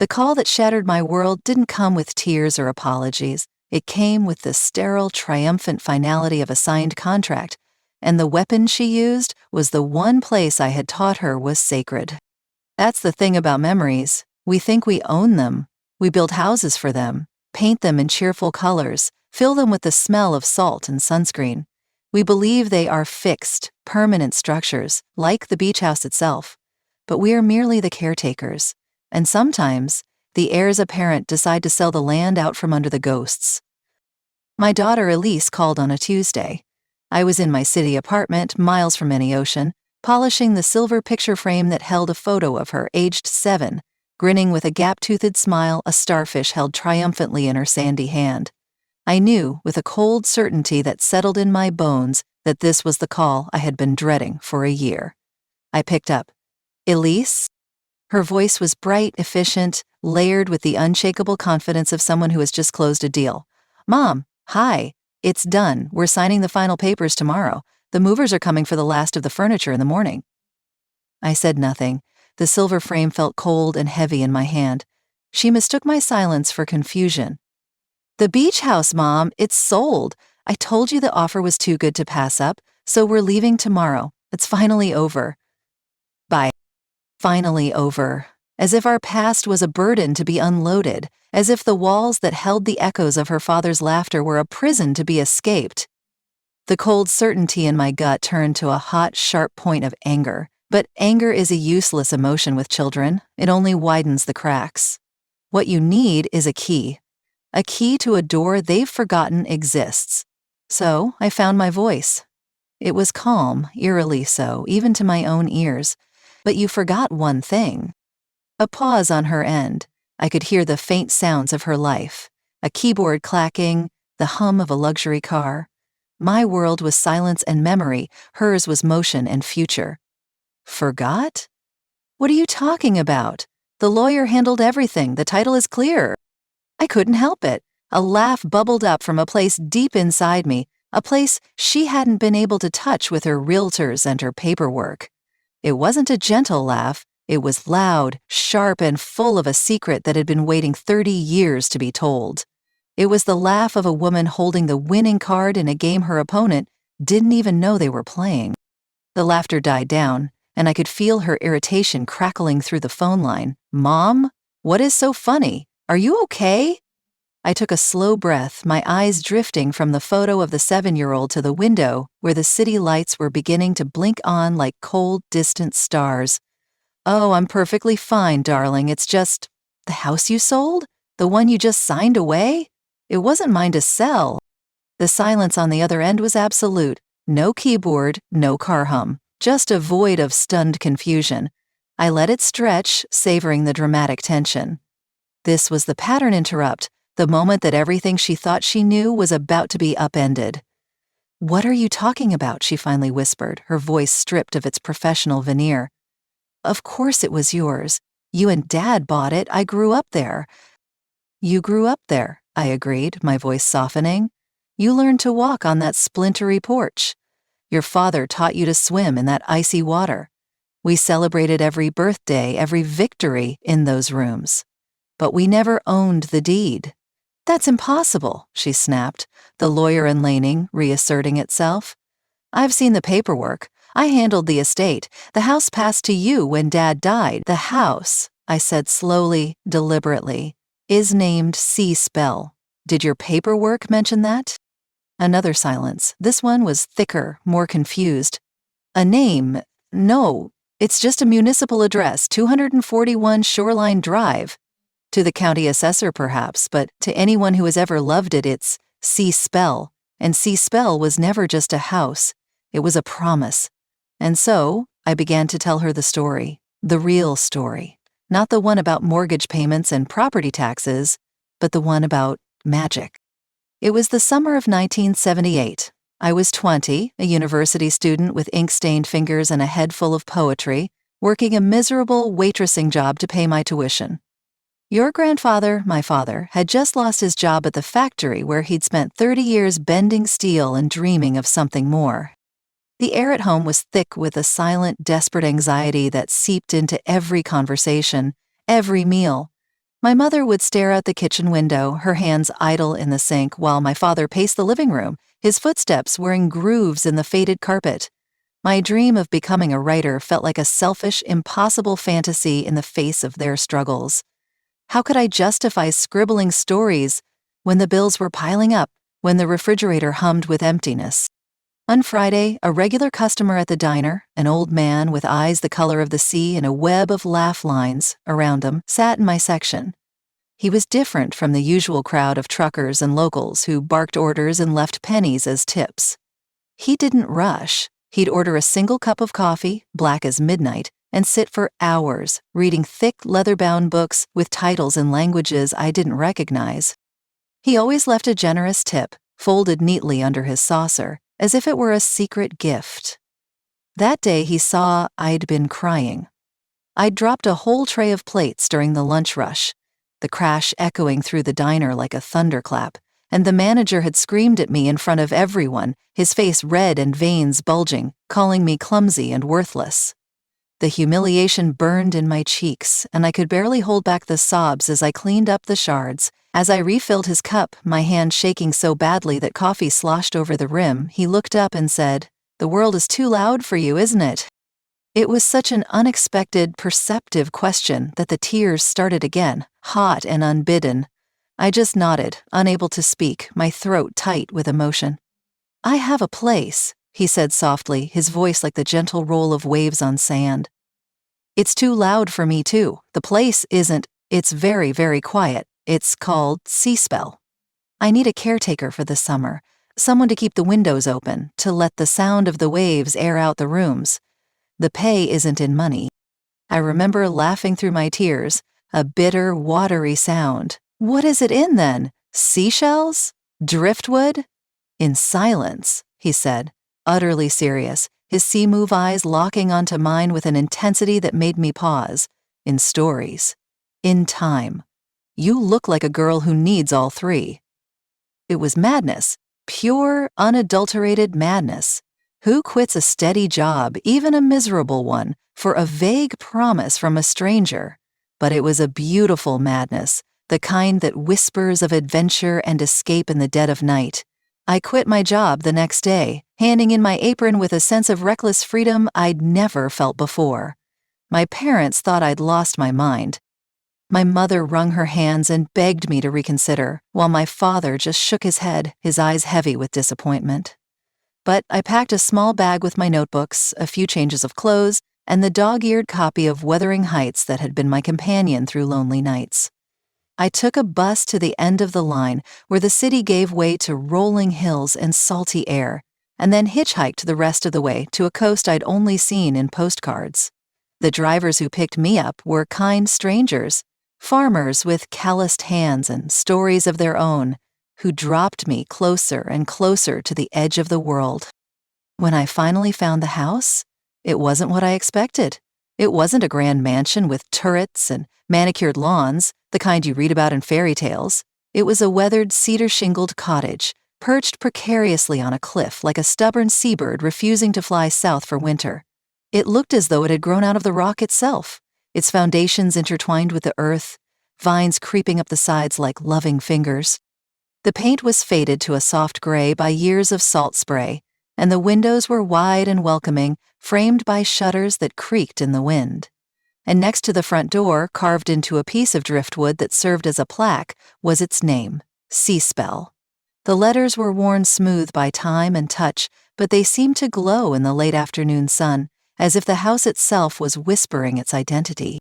The call that shattered my world didn't come with tears or apologies. It came with the sterile, triumphant finality of a signed contract, and the weapon she used was the one place I had taught her was sacred. That's the thing about memories. We think we own them. We build houses for them, paint them in cheerful colors, fill them with the smell of salt and sunscreen. We believe they are fixed, permanent structures, like the beach house itself. But we are merely the caretakers. And sometimes, the heirs apparent decide to sell the land out from under the ghosts. My daughter Elise called on a Tuesday. I was in my city apartment, miles from any ocean, polishing the silver picture frame that held a photo of her, aged 7, grinning with a gap-toothed smile a starfish held triumphantly in her sandy hand. I knew, with a cold certainty that settled in my bones, that this was the call I had been dreading for a year. I picked up. "Elise?" Her voice was bright, efficient, layered with the unshakable confidence of someone who has just closed a deal. "Mom, hi. It's done. We're signing the final papers tomorrow. The movers are coming for the last of the furniture in the morning." I said nothing. The silver frame felt cold and heavy in my hand. She mistook my silence for confusion. "The beach house, Mom. It's sold. I told you the offer was too good to pass up, so we're leaving tomorrow. It's finally over." Bye. Finally over. As if our past was a burden to be unloaded, as if the walls that held the echoes of her father's laughter were a prison to be escaped. The cold certainty in my gut turned to a hot, sharp point of anger. But anger is a useless emotion with children. It only widens the cracks. What you need is a key to a door they've forgotten exists. So I found my voice. It was calm, eerily so, even to my own ears. "But you forgot one thing." A pause on her end. I could hear the faint sounds of her life. A keyboard clacking, the hum of a luxury car. My world was silence and memory, hers was motion and future. "Forgot? What are you talking about? The lawyer handled everything, the title is clear." I couldn't help it. A laugh bubbled up from a place deep inside me, a place she hadn't been able to touch with her realtors and her paperwork. It wasn't a gentle laugh. It was loud, sharp, and full of a secret that had been waiting 30 years to be told. It was the laugh of a woman holding the winning card in a game her opponent didn't even know they were playing. The laughter died down, and I could feel her irritation crackling through the phone line. "Mom? What is so funny? Are you okay?" I took a slow breath, my eyes drifting from the photo of the 7-year-old to the window where the city lights were beginning to blink on like cold, distant stars. "Oh, I'm perfectly fine, darling. It's just the house you sold? The one you just signed away? It wasn't mine to sell." The silence on the other end was absolute. No keyboard, no car hum, just a void of stunned confusion. I let it stretch, savoring the dramatic tension. This was the pattern interrupt, the moment that everything she thought she knew was about to be upended. "What are you talking about?" she finally whispered, her voice stripped of its professional veneer. "Of course it was yours. You and Dad bought it. I grew up there." "You grew up there," I agreed, my voice softening. "You learned to walk on that splintery porch. Your father taught you to swim in that icy water. We celebrated every birthday, every victory in those rooms. But we never owned the deed." "That's impossible," she snapped, the lawyer enlaning, reasserting itself. "I've seen the paperwork. I handled the estate. The house passed to you when Dad died. The house," I said slowly, deliberately, "is named C. Spell. Did your paperwork mention that?" Another silence. This one was thicker, more confused. "A name? No. It's just a municipal address, 241 Shoreline Drive. To the county assessor, perhaps, but to anyone who has ever loved it, it's C. Spell. And C. Spell was never just a house. It was a promise. And so, I began to tell her the story. The real story. Not the one about mortgage payments and property taxes, but the one about magic. It was the summer of 1978. I was 20, a university student with ink-stained fingers and a head full of poetry, working a miserable waitressing job to pay my tuition. Your grandfather, my father, had just lost his job at the factory where he'd spent 30 years bending steel and dreaming of something more. The air at home was thick with a silent, desperate anxiety that seeped into every conversation, every meal. My mother would stare out the kitchen window, her hands idle in the sink, while my father paced the living room, his footsteps wearing grooves in the faded carpet. My dream of becoming a writer felt like a selfish, impossible fantasy in the face of their struggles. How could I justify scribbling stories when the bills were piling up, when the refrigerator hummed with emptiness? On Friday, a regular customer at the diner, an old man with eyes the color of the sea and a web of laugh lines around him, sat in my section. He was different from the usual crowd of truckers and locals who barked orders and left pennies as tips. He didn't rush. He'd order a single cup of coffee, black as midnight, and sit for hours, reading thick leather-bound books with titles in languages I didn't recognize. He always left a generous tip, folded neatly under his saucer, as if it were a secret gift. That day he saw I'd been crying. I'd dropped a whole tray of plates during the lunch rush, the crash echoing through the diner like a thunderclap, and the manager had screamed at me in front of everyone, his face red and veins bulging, calling me clumsy and worthless. The humiliation burned in my cheeks, and I could barely hold back the sobs as I cleaned up the shards. As I refilled his cup, my hand shaking so badly that coffee sloshed over the rim, he looked up and said, "The world is too loud for you, isn't it?" It was such an unexpected, perceptive question that the tears started again, hot and unbidden. I just nodded, unable to speak, my throat tight with emotion. "I have a place," he said softly, his voice like the gentle roll of waves on sand. "It's too loud for me too. The place isn't. It's very, very quiet. It's called Seaspell. I need a caretaker for the summer, someone to keep the windows open, to let the sound of the waves air out the rooms. The pay isn't in money." I remember laughing through my tears, a bitter, watery sound. "What is it in then? Seashells? Driftwood?" "In silence," he said, utterly serious, his sea-move eyes locking onto mine with an intensity that made me pause. "In stories. In time. You look like a girl who needs all three." It was madness, pure, unadulterated madness. Who quits a steady job, even a miserable one, for a vague promise from a stranger? But it was a beautiful madness, the kind that whispers of adventure and escape in the dead of night. I quit my job the next day, handing in my apron with a sense of reckless freedom I'd never felt before. My parents thought I'd lost my mind. My mother wrung her hands and begged me to reconsider, while my father just shook his head, his eyes heavy with disappointment. But I packed a small bag with my notebooks, a few changes of clothes, and the dog-eared copy of Wuthering Heights that had been my companion through lonely nights. I took a bus to the end of the line, where the city gave way to rolling hills and salty air, and then hitchhiked the rest of the way to a coast I'd only seen in postcards. The drivers who picked me up were kind strangers, farmers with calloused hands and stories of their own, who dropped me closer and closer to the edge of the world. When I finally found the house, it wasn't what I expected. It wasn't a grand mansion with turrets and manicured lawns, the kind you read about in fairy tales. It was a weathered cedar-shingled cottage, perched precariously on a cliff like a stubborn seabird refusing to fly south for winter. It looked as though it had grown out of the rock itself, its foundations intertwined with the earth, vines creeping up the sides like loving fingers. The paint was faded to a soft gray by years of salt spray, and the windows were wide and welcoming, framed by shutters that creaked in the wind. And next to the front door, carved into a piece of driftwood that served as a plaque, was its name, Seaspell. The letters were worn smooth by time and touch, but they seemed to glow in the late afternoon sun, as if the house itself was whispering its identity.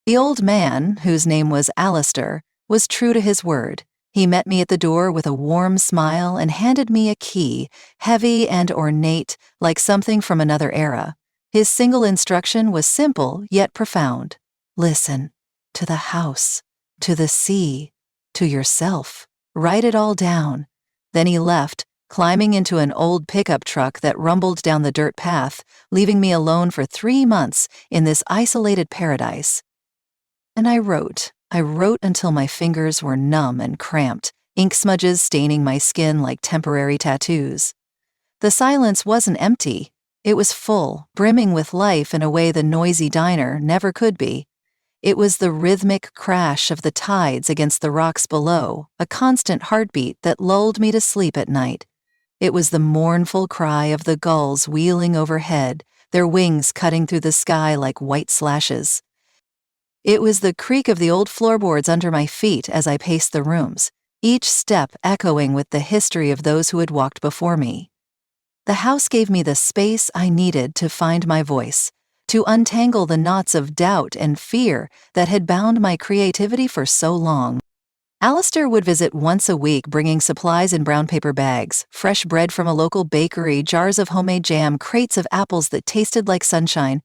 The old man, whose name was Alistair, was true to his word. He met me at the door with a warm smile and handed me a key, heavy and ornate, like something from another era. His single instruction was simple yet profound. Listen. To the house. To the sea. To yourself. Write it all down. Then he left, climbing into an old pickup truck that rumbled down the dirt path, leaving me alone for 3 months in this isolated paradise. And I wrote until my fingers were numb and cramped, ink smudges staining my skin like temporary tattoos. The silence wasn't empty. It was full, brimming with life in a way the noisy diner never could be. It was the rhythmic crash of the tides against the rocks below, a constant heartbeat that lulled me to sleep at night. It was the mournful cry of the gulls wheeling overhead, their wings cutting through the sky like white slashes. It was the creak of the old floorboards under my feet as I paced the rooms, each step echoing with the history of those who had walked before me. The house gave me the space I needed to find my voice, to untangle the knots of doubt and fear that had bound my creativity for so long. Alistair would visit once a week, bringing supplies in brown paper bags, fresh bread from a local bakery, jars of homemade jam, crates of apples that tasted like sunshine.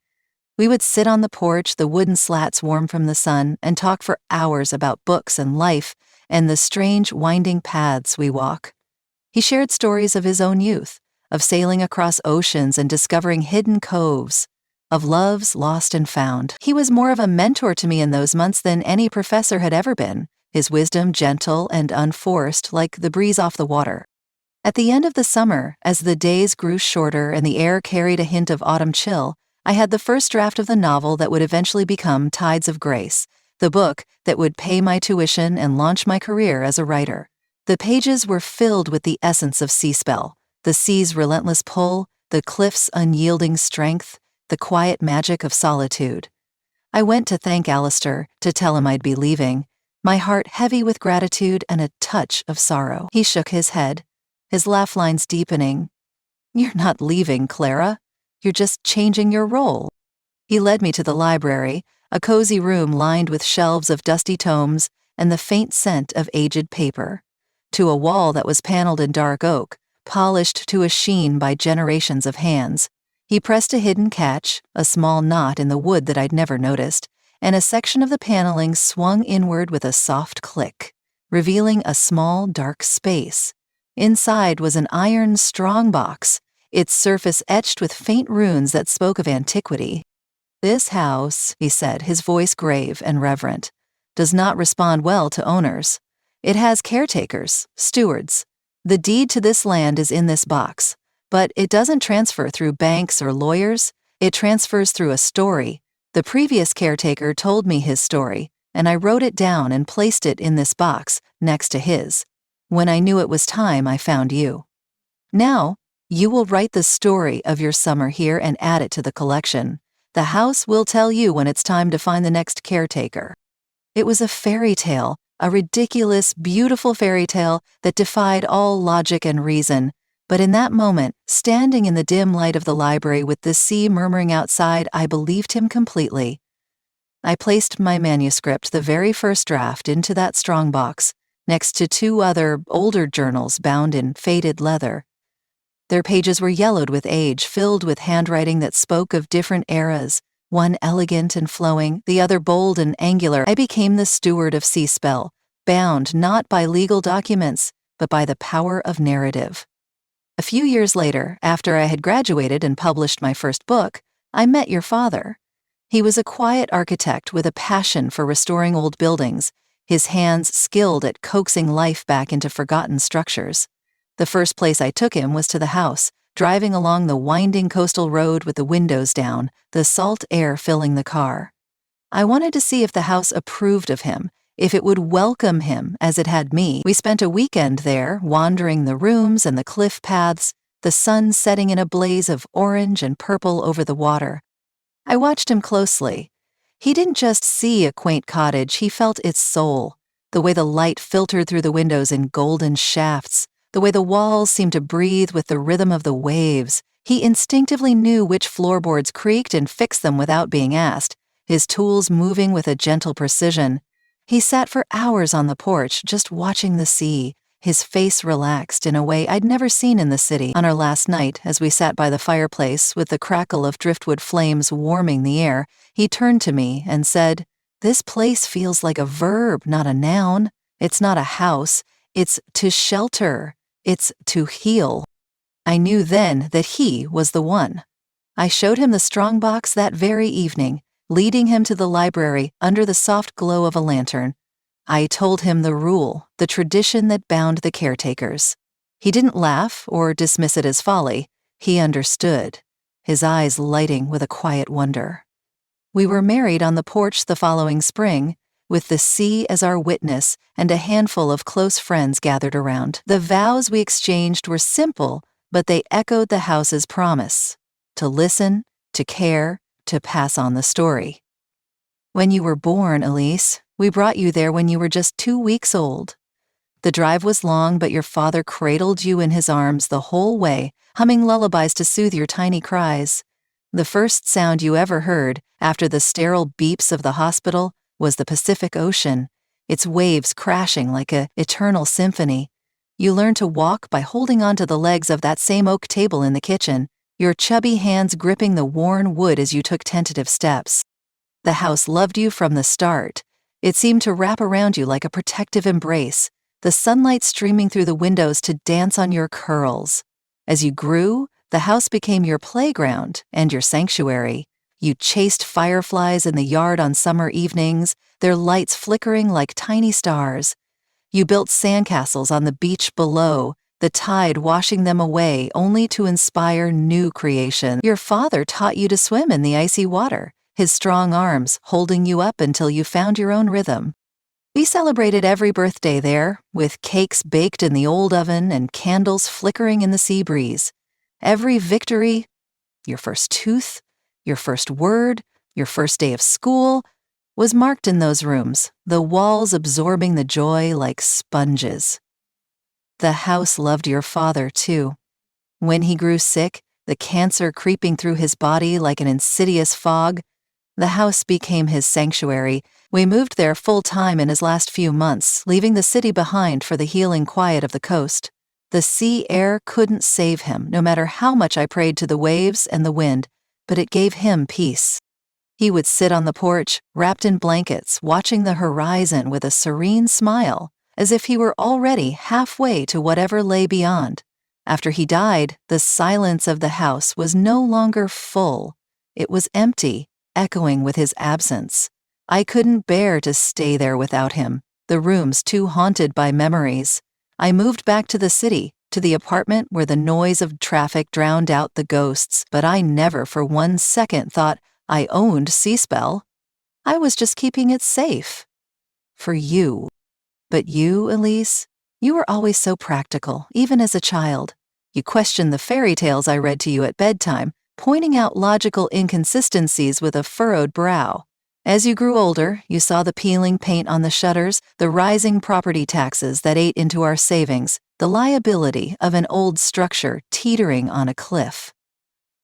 We would sit on the porch, the wooden slats warm from the sun, and talk for hours about books and life and the strange winding paths we walk. He shared stories of his own youth, of sailing across oceans and discovering hidden coves, of loves lost and found. He was more of a mentor to me in those months than any professor had ever been, his wisdom gentle and unforced like the breeze off the water. At the end of the summer, as the days grew shorter and the air carried a hint of autumn chill, I had the first draft of the novel that would eventually become Tides of Grace, the book that would pay my tuition and launch my career as a writer. The pages were filled with the essence of sea spell, the sea's relentless pull, the cliff's unyielding strength, the quiet magic of solitude. I went to thank Alistair, to tell him I'd be leaving, my heart heavy with gratitude and a touch of sorrow. He shook his head, his laugh lines deepening. "You're not leaving, Clara. You're just changing your role." He led me to the library, a cozy room lined with shelves of dusty tomes and the faint scent of aged paper, to a wall that was paneled in dark oak, polished to a sheen by generations of hands. He pressed a hidden catch, a small knot in the wood that I'd never noticed, and a section of the paneling swung inward with a soft click, revealing a small, dark space. Inside was an iron strongbox, its surface etched with faint runes that spoke of antiquity. "This house," he said, his voice grave and reverent, "does not respond well to owners. It has caretakers, stewards. The deed to this land is in this box, but it doesn't transfer through banks or lawyers. It transfers through a story. The previous caretaker told me his story, and I wrote it down and placed it in this box next to his. When I knew it was time, I found you. Now, you will write the story of your summer here and add it to the collection. The house will tell you when it's time to find the next caretaker." It was a fairy tale, a ridiculous, beautiful fairy tale that defied all logic and reason. But in that moment, standing in the dim light of the library with the sea murmuring outside, I believed him completely. I placed my manuscript, the very first draft, into that strongbox, next to two other, older journals bound in faded leather. Their pages were yellowed with age, filled with handwriting that spoke of different eras, one elegant and flowing, the other bold and angular. I became the steward of Sea Spell, bound not by legal documents, but by the power of narrative. A few years later, after I had graduated and published my first book, I met your father. He was a quiet architect with a passion for restoring old buildings, his hands skilled at coaxing life back into forgotten structures. The first place I took him was to the house, driving along the winding coastal road with the windows down, the salt air filling the car. I wanted to see if the house approved of him, if it would welcome him as it had me. We spent a weekend there, wandering the rooms and the cliff paths, the sun setting in a blaze of orange and purple over the water. I watched him closely. He didn't just see a quaint cottage, he felt its soul, the way the light filtered through the windows in golden shafts, the way the walls seemed to breathe with the rhythm of the waves. He instinctively knew which floorboards creaked and fixed them without being asked, his tools moving with a gentle precision. He sat for hours on the porch, just watching the sea, his face relaxed in a way I'd never seen in the city. On our last night, as we sat by the fireplace with the crackle of driftwood flames warming the air, he turned to me and said, "This place feels like a verb, not a noun. It's not a house. It's to shelter. It's to heal." I knew then that he was the one. I showed him the strongbox that very evening, leading him to the library under the soft glow of a lantern. I told him the rule, the tradition that bound the caretakers. He didn't laugh or dismiss it as folly. He understood, his eyes lighting with a quiet wonder. We were married on the porch the following spring, with the sea as our witness and a handful of close friends gathered around. The vows we exchanged were simple, but they echoed the house's promise: to listen, to care, to pass on the story. When you were born, Elise, we brought you there when you were just 2 weeks old. The drive was long, but your father cradled you in his arms the whole way, humming lullabies to soothe your tiny cries. The first sound you ever heard, after the sterile beeps of the hospital, was the Pacific Ocean, its waves crashing like an eternal symphony. You learned to walk by holding onto the legs of that same oak table in the kitchen, your chubby hands gripping the worn wood as you took tentative steps. The house loved you from the start. It seemed to wrap around you like a protective embrace, the sunlight streaming through the windows to dance on your curls. As you grew, the house became your playground and your sanctuary. You chased fireflies in the yard on summer evenings, their lights flickering like tiny stars. You built sandcastles on the beach below, the tide washing them away only to inspire new creation. Your father taught you to swim in the icy water, his strong arms holding you up until you found your own rhythm. We celebrated every birthday there, with cakes baked in the old oven and candles flickering in the sea breeze. Every victory, your first tooth, your first word, your first day of school, was marked in those rooms, the walls absorbing the joy like sponges. The house loved your father, too. When he grew sick, the cancer creeping through his body like an insidious fog, the house became his sanctuary. We moved there full-time in his last few months, leaving the city behind for the healing quiet of the coast. The sea air couldn't save him, no matter how much I prayed to the waves and the wind, but it gave him peace. He would sit on the porch, wrapped in blankets, watching the horizon with a serene smile, as if he were already halfway to whatever lay beyond. After he died, the silence of the house was no longer full. It was empty, echoing with his absence. I couldn't bear to stay there without him, the rooms too haunted by memories. I moved back to the city, to the apartment where the noise of traffic drowned out the ghosts, but I never for 1 second thought I owned Seaspell. I was just keeping it safe. For you. But you, Elise, you were always so practical, even as a child. You questioned the fairy tales I read to you at bedtime, pointing out logical inconsistencies with a furrowed brow. As you grew older, you saw the peeling paint on the shutters, the rising property taxes that ate into our savings, the liability of an old structure teetering on a cliff.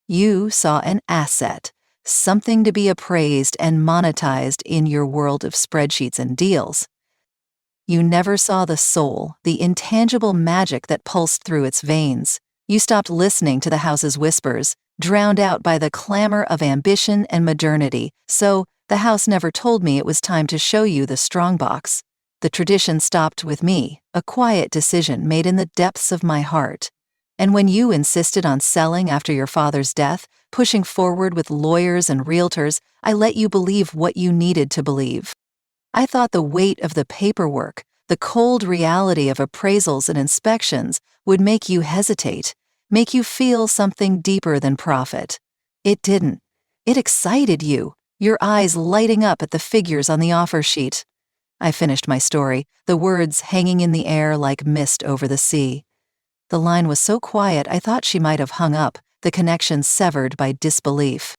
You saw an asset, something to be appraised and monetized in your world of spreadsheets and deals. You never saw the soul, the intangible magic that pulsed through its veins. You stopped listening to the house's whispers, drowned out by the clamor of ambition and modernity, so the house never told me it was time to show you the strongbox. The tradition stopped with me, a quiet decision made in the depths of my heart. And when you insisted on selling after your father's death, pushing forward with lawyers and realtors, I let you believe what you needed to believe. I thought the weight of the paperwork, the cold reality of appraisals and inspections would make you hesitate, make you feel something deeper than profit. It didn't. It excited you, your eyes lighting up at the figures on the offer sheet. I finished my story, the words hanging in the air like mist over the sea. The line was so quiet I thought she might have hung up, the connection severed by disbelief.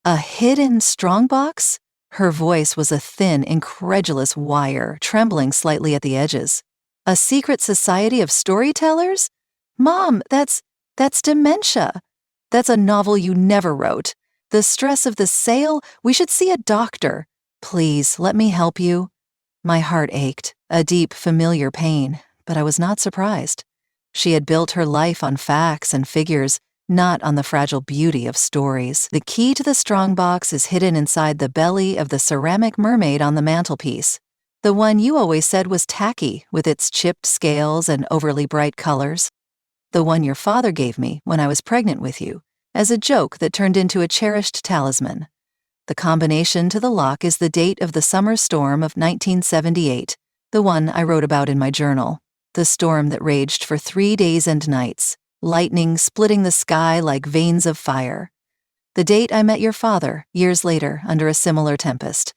A hidden strongbox? Her voice was a thin, incredulous wire, trembling slightly at the edges. A secret society of storytellers? Mom, that's dementia. That's a novel you never wrote. The stress of the sale? We should see a doctor. Please, let me help you. My heart ached, a deep, familiar pain, but I was not surprised. She had built her life on facts and figures, not on the fragile beauty of stories. The key to the strongbox is hidden inside the belly of the ceramic mermaid on the mantelpiece, the one you always said was tacky with its chipped scales and overly bright colors. The one your father gave me when I was pregnant with you, as a joke that turned into a cherished talisman. The combination to the lock is the date of the summer storm of 1978, the one I wrote about in my journal, the storm that raged for 3 days and nights, lightning splitting the sky like veins of fire. The date I met your father, years later, under a similar tempest.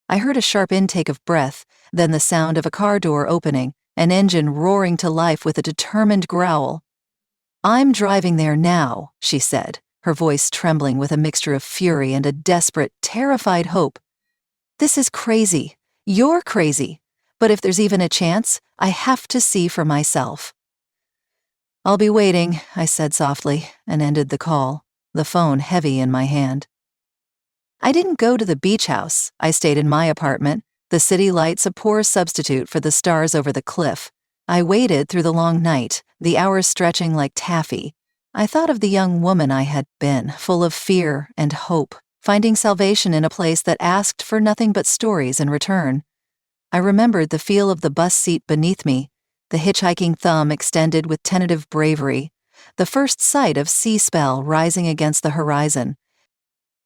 I heard a sharp intake of breath, then the sound of a car door opening, an engine roaring to life with a determined growl. I'm driving there now, she said, her voice trembling with a mixture of fury and a desperate, terrified hope. This is crazy. You're crazy. But if there's even a chance, I have to see for myself. I'll be waiting, I said softly, and ended the call, the phone heavy in my hand. I didn't go to the beach house. I stayed in my apartment, the city lights a poor substitute for the stars over the cliff. I waited through the long night, the hours stretching like taffy. I thought of the young woman I had been, full of fear and hope, finding salvation in a place that asked for nothing but stories in return. I remembered the feel of the bus seat beneath me, the hitchhiking thumb extended with tentative bravery, the first sight of sea spell rising against the horizon.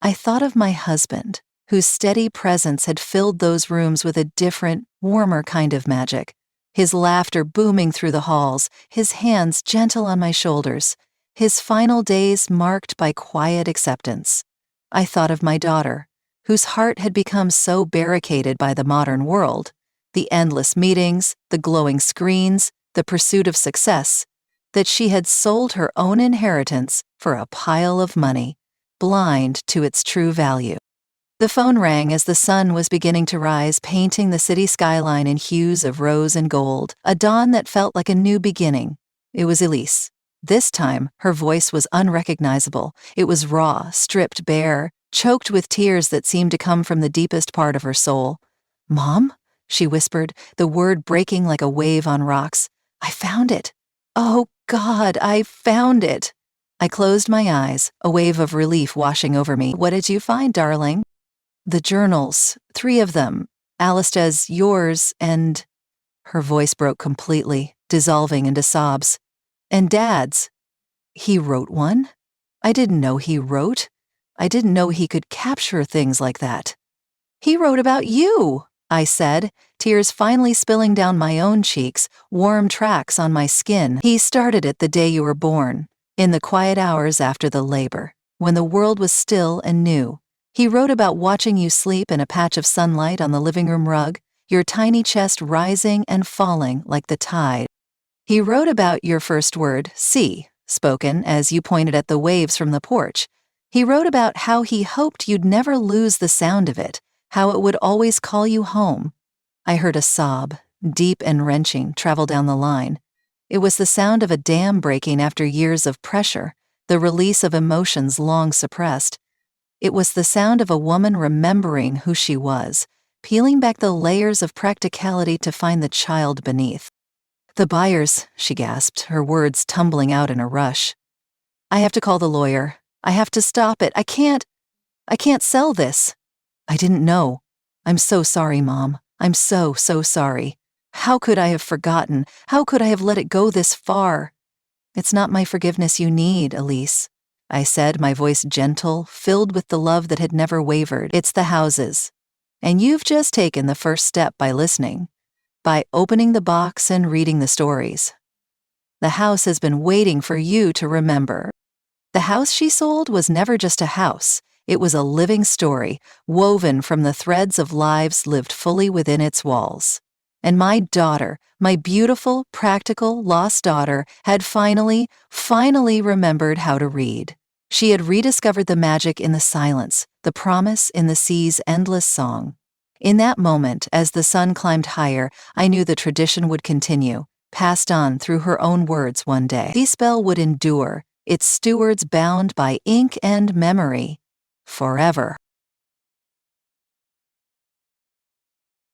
I thought of my husband, whose steady presence had filled those rooms with a different, warmer kind of magic, his laughter booming through the halls, his hands gentle on my shoulders, his final days marked by quiet acceptance. I thought of my daughter, whose heart had become so barricaded by the modern world, the endless meetings, the glowing screens, the pursuit of success, that she had sold her own inheritance for a pile of money, blind to its true value. The phone rang as the sun was beginning to rise, painting the city skyline in hues of rose and gold, a dawn that felt like a new beginning. It was Elise. This time, her voice was unrecognizable. It was raw, stripped bare, choked with tears that seemed to come from the deepest part of her soul. "Mom?" she whispered, the word breaking like a wave on rocks. "I found it. Oh, God, I found it." I closed my eyes, a wave of relief washing over me. "What did you find, darling?" "The journals, 3 of them. Alista's, yours, and—" Her voice broke completely, dissolving into sobs. "And Dad's. He wrote one? I didn't know he wrote. I didn't know he could capture things like that." "He wrote about you," I said, tears finally spilling down my own cheeks, warm tracks on my skin. "He started it the day you were born, in the quiet hours after the labor, when the world was still and new. He wrote about watching you sleep in a patch of sunlight on the living room rug, your tiny chest rising and falling like the tide. He wrote about your first word, see, spoken as you pointed at the waves from the porch. He wrote about how he hoped you'd never lose the sound of it, how it would always call you home." I heard a sob, deep and wrenching, travel down the line. It was the sound of a dam breaking after years of pressure, the release of emotions long suppressed. It was the sound of a woman remembering who she was, peeling back the layers of practicality to find the child beneath. "The buyers," she gasped, her words tumbling out in a rush. "I have to call the lawyer. I have to stop it. I can't sell this." "I didn't know. I'm so sorry, Mom. I'm so sorry. How could I have forgotten? How could I have let it go this far?" "It's not my forgiveness you need, Elise," I said, my voice gentle, filled with the love that had never wavered. "It's the houses. And you've just taken the first step by listening, by opening the box and reading the stories. The house has been waiting for you to remember." The house she sold was never just a house. It was a living story, woven from the threads of lives lived fully within its walls. And my daughter, my beautiful, practical, lost daughter, had finally remembered how to read. She had rediscovered the magic in the silence, the promise in the sea's endless song. In that moment, as the sun climbed higher, I knew the tradition would continue, passed on through her own words one day. The spell would endure, its stewards bound by ink and memory, forever.